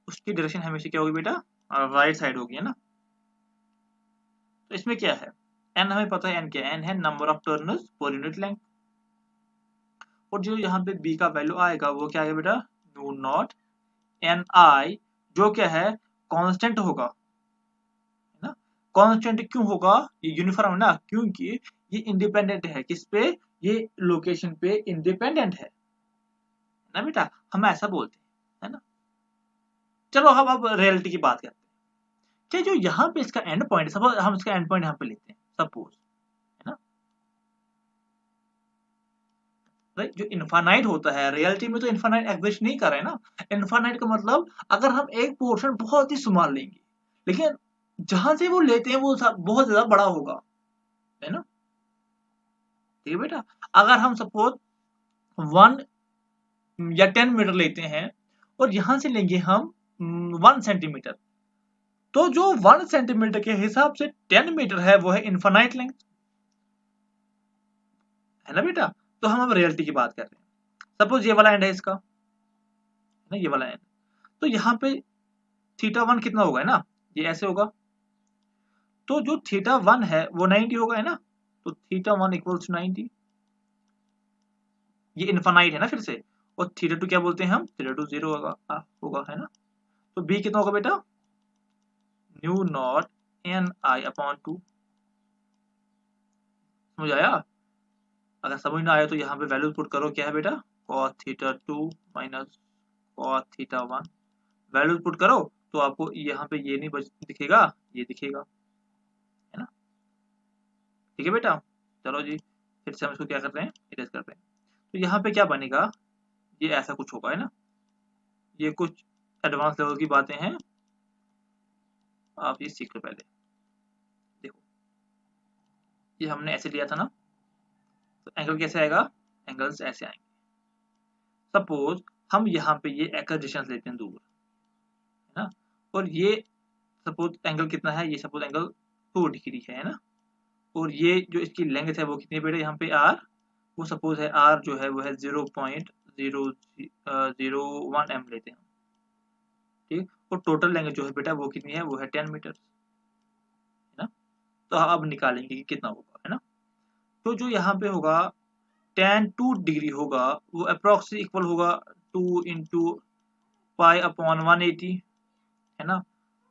उसकी डायरेक्शन हमेशा क्या होगी बेटा, राइट साइड होगी, है ना। तो इसमें क्या है, एन हमें पता है, एन क्या है, एन है number of turns per unit length, और जो यहाँ पे बी का वैल्यू आएगा वो क्या आएगा बेटा, न्यू नॉट एन आई, जो क्या है, कांस्टेंट होगा, है ना। कांस्टेंट क्यों होगा, ये यूनिफॉर्म है ना, क्योंकि ये इंडिपेंडेंट है, किस पे, ये लोकेशन पे इंडिपेंडेंट है ना बेटा, हम ऐसा बोलते हैं, है ना। चलो हम अब रियलिटी की बात करते हैं, क्या जो यहाँ पे इसका एंड पॉइंट, सपोज हम इसका एंड पॉइंट यहाँ पे लेते हैं, सपोज, है ना, जो इनफाइनाइट होता है, रियलिटी में तो इनफाइनाइट एग्जिस्ट नहीं कर रहा है ना। इनफाइनाइट का मतलब, अगर हम एक पोर्शन बहुत ही स्मॉल लेंगे, लेकिन जहां से वो लेते हैं वो बहुत ज्यादा बड़ा होगा, है ना। ठीक है बेटा, अगर हम सपोज 1 या 10 मीटर लेते हैं और यहां से लेंगे हम 1 सेंटीमीटर, तो जो 1 सेंटीमीटर के हिसाब से 10 मीटर है वो है इनफाइनाइट लेंथ, है ना बेटा। तो हम अब रियलिटी की बात कर रहे हैं, सपोज ये वाला एंड है इसका, है ना, ये वाला एंड, तो यहाँ पे थीटा 1 कितना होगा, है ना, ये ऐसे होगा, तो जो थीटा 1 है वो 90 होगा, है ना, तो थीटा 1 इक्वल्स 90, ये इनफाइनाइट है ना फिर से, और थीटा 2 क्या बोलते हैं हम, थीटा 2 0 होगा, है ना। तो बी कितना होगा बेटा, न्यू नॉट एन आई अपॉन 2, समझ आया। अगर समझ ना आया तो यहाँ पे वैल्यू पुट करो, क्या है बेटा, cos theta 2 minus cos theta 1, value put करो तो आपको यहाँ पे ये नहीं बच दिखेगा, ये दिखेगा, है ना। ठीक है बेटा, चलो जी, फिर से हम इसको क्या कर रहे हैं, इरेज कर रहे हैं। तो यहाँ पे क्या बनेगा, ये ऐसा कुछ होगा, है ना, ये कुछ एडवांस लेवल की बातें हैं, आप ये सीख लो पहले। देखो, ये हमने ऐसे लिया था ना, तो एंगल कैसे आएगा, एंगल्स ऐसे आएंगे। सपोज हम यहाँ पे ये एक्स डिस्टेंस लेते हैं दूर, है ना, और ये सपोज एंगल कितना है, ये सपोज एंगल 2 डिग्री है ना, और ये जो इसकी लेंथ है वो कितनी है बेटा, यहाँ पे आर, वो सपोज है आर जो है वो है 0.001 एम लेते हैं, ठीक, और टोटल लेंथ जो है बेटा वो कितनी है, वो है 10 मीटर, है ना। तो अब निकालेंगे कि कितना होगा, है ना। तो जो यहाँ पे होगा tan 2 डिग्री होगा, वो अप्रोक्स इक्वल होगा 2 इंटू पाई अपॉन 180, है ना,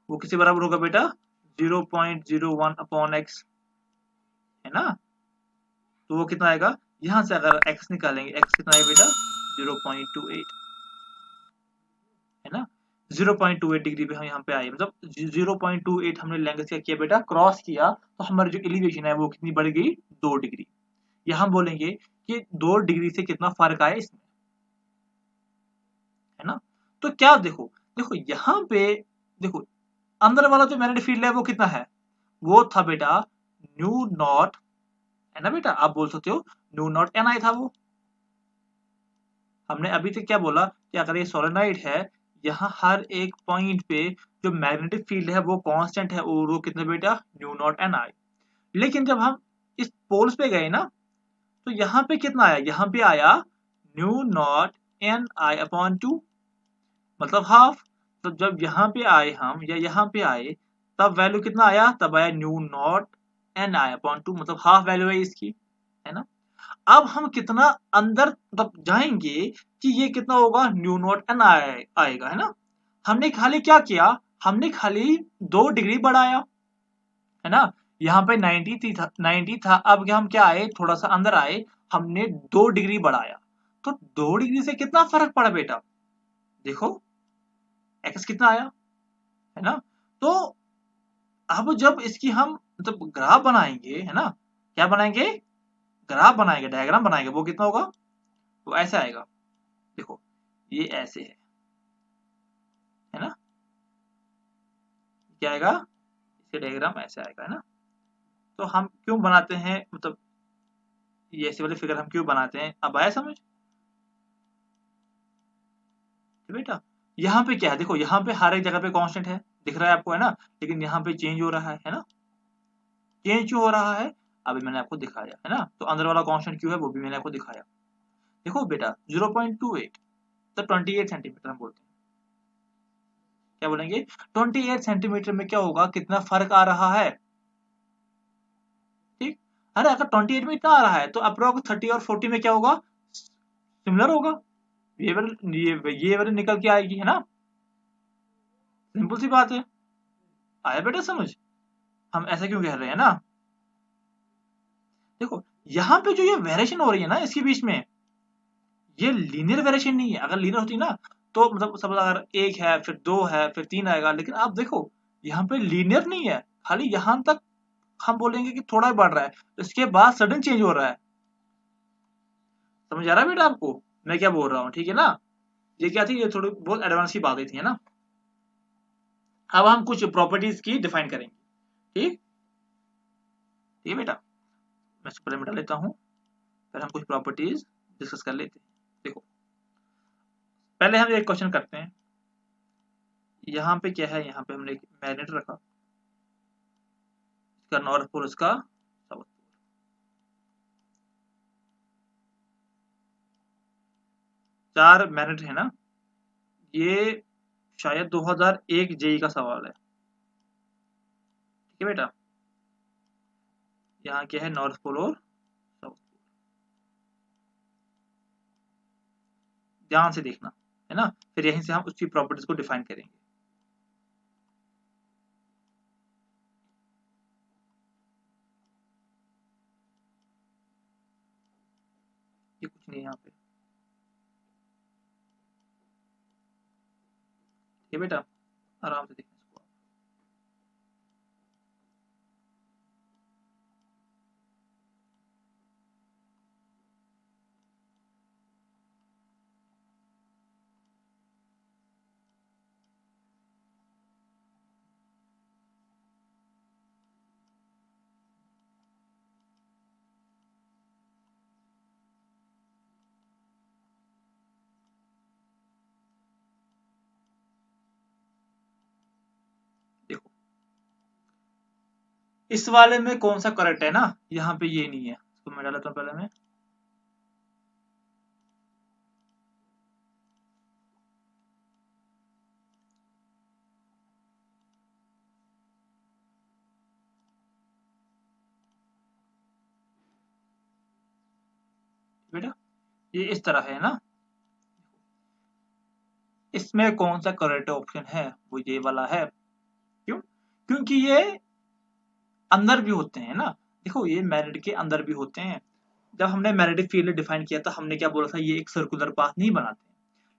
वो किसके बराबर होगा बेटा, 0.01 अपॉन एक्स, है ना। तो वो कितना आएगा, यहां से अगर x निकालेंगे, x कितना है बेटा, 0.28, है ना, 0.28 डिग्री पे हम यहाँ पे आए, मतलब 0.28 हमने लेंथ क्या किया बेटा, क्रॉस किया, तो हमारी जो एलिवेशन है वो कितनी बढ़ गई, 2 डिग्री। यहाँ बोलेंगे कि 2 डिग्री से कितना फर्क आया इसमें, है ना। तो क्या देखो, देखो यहाँ पे देखो, अंदर वाला जो मैग्नेटिक फील्ड है वो कितना है, वो था बेटा न्यू नॉट, है ना बेटा, आप बोल सकते हो न्यू नॉट एन आई था वो। हमने अभी तक क्या बोला कि अगर ये सोलेनोइड है, यहाँ हर एक पॉइंट पे जो मैग्नेटिक फील्ड है वो कांस्टेंट है, और वो कितना बेटा, न्यू नॉट एन आई। लेकिन जब हम इस पोल्स पे गए ना, तो यहाँ पे कितना आया, यहाँ पे आया न्यू नॉट एन आई अपॉन 2, मतलब हाफ। तो जब यहाँ पे आए हम, या यहाँ पे आए, तब वैल्यू कितना आया, तब आया न्यू नॉट एन आई अपॉन 2, मतलब हाफ वैल्यू है इसकी, है ना। अब हम कितना अंदर मतलब जाएंगे कि ये कितना होगा, न्यू नॉट एन आएगा, है ना। हमने खाली क्या किया, हमने खाली 2 डिग्री बढ़ाया, है है ना। यहाँ पे 90 था, अब हम क्या आए, थोड़ा सा अंदर आए, हमने 2 डिग्री बढ़ाया, तो 2 डिग्री से कितना फर्क पड़ा बेटा, देखो एक्स कितना आया, है ना। तो अब जब इसकी हम मतलब ग्राफ बनाएंगे, है ना, क्या बनाएंगे, ग्राफ बनाएंगे, डायग्राम बनाएंगे, वो कितना होगा, वो ऐसे आएगा, देखो ये ऐसे है ना, क्या आएगा, इसके डायग्राम ऐसे आएगा, है ना। तो हम क्यों बनाते हैं, मतलब ये ऐसे वाले फिगर हम क्यों बनाते हैं, अब आया समझ। तो बेटा यहाँ पे क्या है, देखो यहाँ पे हर एक जगह पे कांस्टेंट है, दिख रहा है आपको, है ना, लेकिन यहाँ पे चेंज हो रहा है ना, चेंज क्यों हो रहा है, अभी मैंने आपको दिखाया, है ना। तो अंदर वाला कांस्टेंट क्यों है, वो भी मैंने आपको दिखाया। देखो बेटा 0.28 तो 28 सेंटीमीटर हम बोलते हैं, क्या बोलेंगे, 28 सेंटीमीटर में क्या होगा, कितना फर्क आ रहा है, ठीक। अरे अगर 28 में इतना आ रहा है तो अप्रोक्स 30 और 40 में क्या होगा, सिमिलर होगा, ये वाली निकल के आएगी, है ना, सिंपल सी बात है। आया बेटा समझ, हम ऐसा क्यों कह रहे हैं ना। देखो यहाँ पे जो ये वेरिएशन हो रही है ना इसके बीच में, ये लीनियर वेरिएशन नहीं है, अगर लीनियर होती ना तो मतलब सब अगर 1 है फिर 2 है फिर 3 आएगा, लेकिन आप देखो यहाँ पे लीनियर नहीं है, खाली यहाँ तक हम बोलेंगे कि थोड़ा ही बढ़ रहा है, इसके बाद सडन चेंज हो रहा है। समझ आ रहा है बेटा आपको मैं क्या बोल रहा हूँ, ठीक है ना। ये क्या थी, ये थोड़ी बहुत एडवांस की बातें थी, है ना। अब हम कुछ प्रॉपर्टीज की डिफाइन करेंगे, ठीक, ठीक है बेटा, मैं इसको पहले मिटा लेता हूँ, फिर हम कुछ प्रॉपर्टीज डिस्कस कर लेते हैं। देखो पहले हम एक क्वेश्चन करते हैं, यहाँ पे क्या है, यहाँ पे हमने एक मैग्नेट रखा, इसका नॉर्थ पोल, इसका साउथ पोल, 4 मैग्नेट है ना, ये शायद 2001 जेई का सवाल है, ठीक है बेटा। यहाँ क्या है, नॉर्थ पोल और साउथ पोल, ध्यान से देखना, है ना, फिर यहीं से हम उसकी प्रॉपर्टीज को डिफाइन करेंगे। ये कुछ नहीं है यहाँ पे, ठीक है बेटा, आराम से देखना इसको। देखो इस वाले में कौन सा करेक्ट है ना, यहाँ पे ये नहीं है, इसको मैं डालता हूँ पहले मैं, बेटा ये इस तरह है ना, इसमें कौन सा करेक्ट ऑप्शन है, वो ये वाला है, क्यों, क्योंकि ये अंदर भी होते हैं ना, देखो ये मैग्नेट के अंदर भी होते हैं। जब हमने मैग्नेटिक फील्ड डिफाइन किया था हमने क्या बोला था, ये एक सर्कुलर पाथ नहीं बनाते,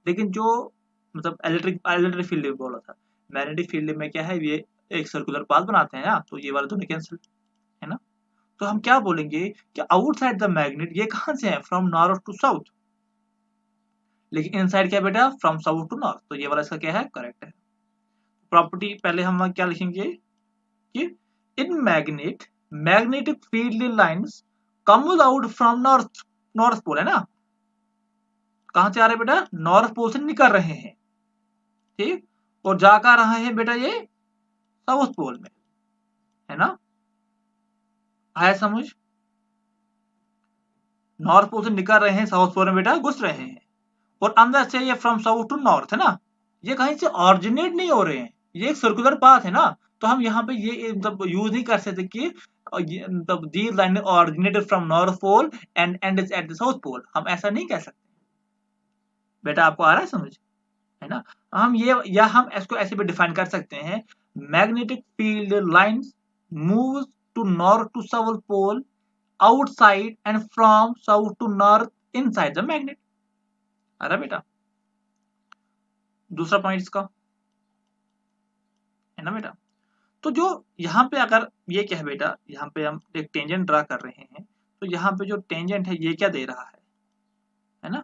लेकिन जो मतलब इलेक्ट्रिक फील्ड में बोला था, मैग्नेटिक फील्ड में क्या है, ये एक सर्कुलर पाथ बनाते हैं ना, तो ये वाला दोनों कैंसिल, है ना। तो हम क्या बोलेंगे कि आउटसाइड द मैग्नेट ये कहां से है, फ्रॉम नॉर्थ टू साउथ, लेकिन इनसाइड क्या बेटा, फ्रॉम साउथ टू नॉर्थ, तो ये वाला इसका क्या है, करेक्ट है। प्रॉपर्टी पहले हम क्या लिखेंगे कि in magnetic field lines comes out from north pole, है ना, कहां से आ रहे हैं बेटा, नॉर्थ पोल से निकल रहे हैं, ठीक, और जाकर रहा है बेटा ये साउथ पोल में, है ना, आया समझ, नॉर्थ पोल से निकल रहे हैं साउथ पोल में बेटा घुस रहे हैं, और अंदर से ये फ्रॉम साउथ टू नॉर्थ, है ना, ये कहीं से ऑरिजिनेट नहीं हो रहे हैं, ये एक सर्कुलर पाथ है ना, तो हम यहाँ पे ये मतलब यूज नहीं कर सकते कि मतलब these line originated from north pole and ends at the south pole, हम ऐसा नहीं कह सकते। बेटा आपको आ रहा है समझ, है ना। हम ये या हम इसको ऐसे भी डिफाइन कर सकते हैं, magnetic field lines moves to north to south pole outside and from south to north inside the magnet। अरे बेटा दूसरा पॉइंट इसका है ना बेटा। तो जो यहाँ पे अगर ये क्या है बेटा, यहाँ पे हम एक टेंजेंट ड्रा कर रहे हैं, तो यहाँ पे जो टेंजेंट है ये क्या दे रहा है ना,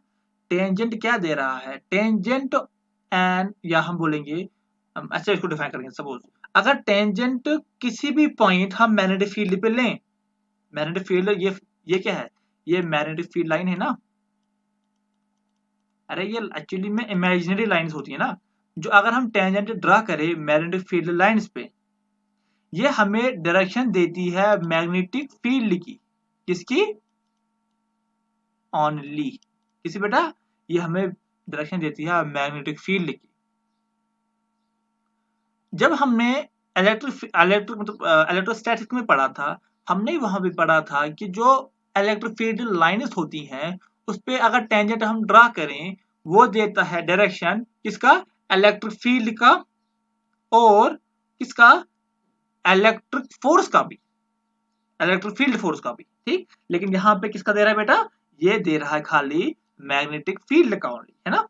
टेंजेंट क्या दे रहा है, टेंजेंट एंड, या हम बोलेंगे अच्छा इसको डिफाइन करेंगे, सपोज अगर टेंजेंट किसी भी पॉइंट हम मैग्नेटिक फील्ड पे लें, मैग्नेटिक फील्ड ये क्या है, ये मैग्नेटिक फील्ड लाइन है ना, अरे ये एक्चुअली में इमेजिनरी लाइंस होती है ना, जो अगर हम टेंजेंट ड्रा करें मैग्नेटिक फील्ड लाइंस पे, ये हमें डायरेक्शन देती है मैग्नेटिक फील्ड की, किसकी, ओनली किसी बेटा, ये हमें डायरेक्शन देती है मैग्नेटिक फील्ड की। जब हमने इलेक्ट्रिक मतलब इलेक्ट्रोस्टैटिक में पढ़ा था, हमने वहां भी पढ़ा था कि जो इलेक्ट्रिक फील्ड लाइन्स होती हैं उस पे अगर टेंजेंट हम ड्रा करें, वो देता है डायरेक्शन किसका, इलेक्ट्रिक फील्ड का और किसका, इलेक्ट्रिक फोर्स का भी, इलेक्ट्रिक फील्ड फोर्स का भी, ठीक। लेकिन यहाँ पे किसका दे रहा है बेटा, ये दे रहा है खाली मैग्नेटिक फील्ड का ओनली, है ना,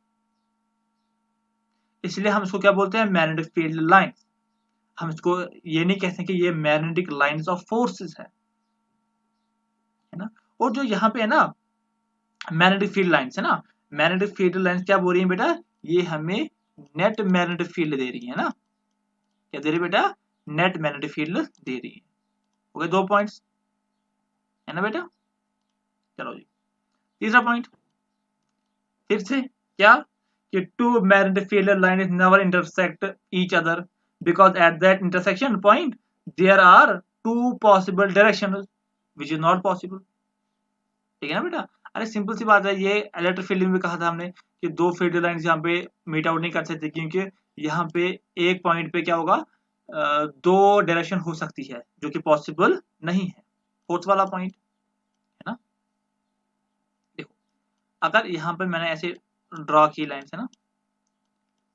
इसलिए हम इसको क्या बोलते हैं, मैग्नेटिक फील्ड लाइन। हम इसको ये नहीं कहते कि ये मैग्नेटिक लाइंस ऑफ फोर्सेस है ना। और जो यहाँ पे है ना मैग्नेटिक फील्ड लाइंस है ना, मैग्नेटिक फील्ड लाइंस क्या बोल रही है बेटा, ये हमें नेट मैग्नेटिक फील्ड दे रही है ना, क्या दे रही है बेटा, नेट मैग्नेटिक फील्ड दे रही है। हो गए 2 पॉइंट्स, है ना बेटा। चलो जी तीसरा पॉइंट, फिर से क्या, कि two magnetic field line is never intersect each other because at that intersection point there are two possible direction which is not possible, ठीक है ना बेटा। अरे सिंपल सी बात है, ये इलेक्ट्रिक फील्ड में भी कहा था हमने कि दो फील्ड लाइंस यहाँ पे मीट आउट नहीं कर सकती, क्योंकि यहाँ पे एक पॉइंट पे क्या होगा, दो डायरेक्शन हो सकती है जो कि पॉसिबल नहीं है, फोर्थ वाला पॉइंट, है ना। देखो अगर यहाँ पे मैंने ऐसे ड्रॉ की लाइन्स है ना,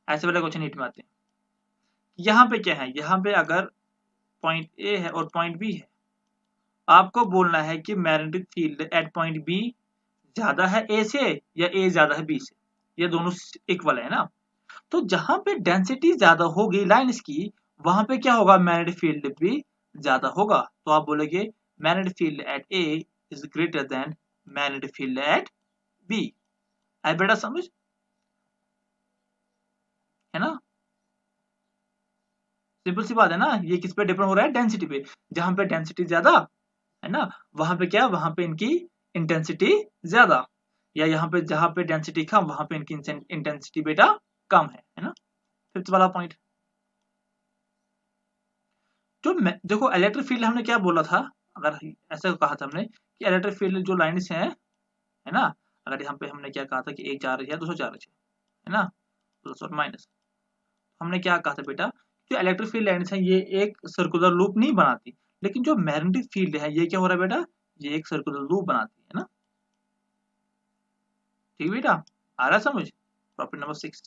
ऐसे वाले क्वेश्चन नीट में आते हैं, यहाँ पे क्या है, यहाँ पे अगर पॉइंट ए है और पॉइंट बी है, आपको बोलना है कि magnetic field at point b ज्यादा है ए से या ए ज्यादा है बी से, ये दोनों इक्वल है ना। तो जहां पे डेंसिटी ज्यादा होगी लाइंस की, वहां पे क्या होगा, मैग्नेटिक फील्ड भी ज्यादा होगा, तो आप बोलोगे magnetic field at A is greater than magnetic field at B. आई बेटा समझ, है ना, सिंपल सी बात है ना। ये किस पे डिपेंड हो रहा है, डेंसिटी पे, जहां पे डेंसिटी ज्यादा है ना, वहां पे क्या, वहां पे इनकी इंटेंसिटी ज्यादा, या यहाँ पे जहां पे डेंसिटी कम वहां पे इनकी इंटेंसिटी बेटा कम है ना। फिफ्थ वाला पॉइंट, जो देखो इलेक्ट्रिक फील्ड हमने क्या बोला था, अगर ऐसे कहा था हमने कि इलेक्ट्रिक फील्ड जो लाइन्स हैं है ना, अगर यहाँ पे हमने क्या कहा था कि एक चार्ज है दूसरा चार्ज है ना, प्लस और माइनस, हमने क्या कहा था बेटा, जो इलेक्ट्रिक फील्ड लाइन्स हैं ये एक सर्कुलर लूप नहीं बनाती, लेकिन जो मैग्नेटिक फील्ड है ये क्या हो रहा है बेटा, ये एक सर्कुलर लूप बनाती है ना, ठीक बेटा, आ रहा है समझ, प्रॉपर्टी नंबर 6,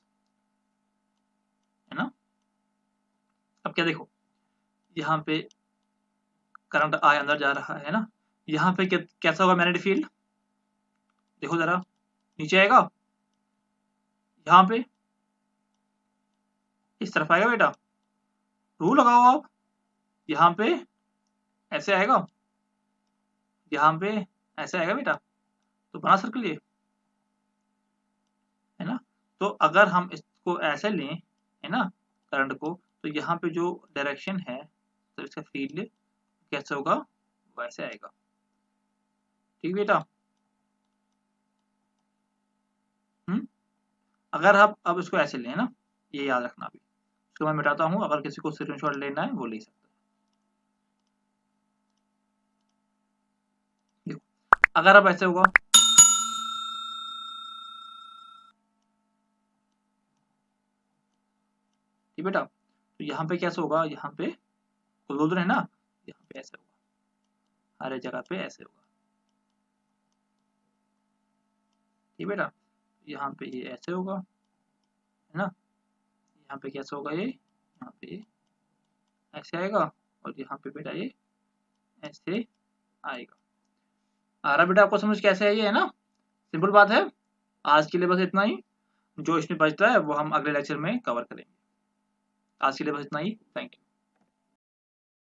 है ना। अब क्या देखो, यहाँ पे करंट आई अंदर जा रहा है ना, यहाँ पे कैसा होगा मैग्नेटिक फील्ड, देखो जरा नीचे आएगा, यहाँ पे इस तरफ आएगा बेटा, रूल लगाओ आप, यहाँ पे ऐसे आएगा, यहाँ पे ऐसे आएगा बेटा, तो बना सर्कल ये, है ना। तो अगर हम इसको ऐसे लें है ना करंट को, तो यहाँ पे जो डायरेक्शन है तो इसका फील्ड कैसे होगा, वैसे आएगा, ठीक बेटा। अगर आप अब इसको ऐसे लें ना, ये याद रखना, अभी इसको मैं मिटाता हूँ, अगर किसी को स्क्रीनशॉट लेना है वो ले सकता है। देखो अगर अब ऐसे होगा, ठीक बेटा, तो यहाँ पे कैसे होगा, यहाँ पे क्लोजर है ना, यहाँ पे ऐसे होगा, हर एक जगह पे ऐसे होगा, ठीक बेटा। यहाँ पे ये ऐसे होगा, है ना, यहाँ पे कैसे होगा, ये यहाँ पे ऐसे आएगा और यहाँ पे बेटा ये ऐसे आएगा। आ रहा बेटा आपको समझ कैसे है ये, है ना? सिंपल बात है। आज के लिए बस इतना ही, जो इसमें बचता है वो हम अगले लेक्चर में कवर करेंगे। आज के लिए बस इतना ही। Thank you.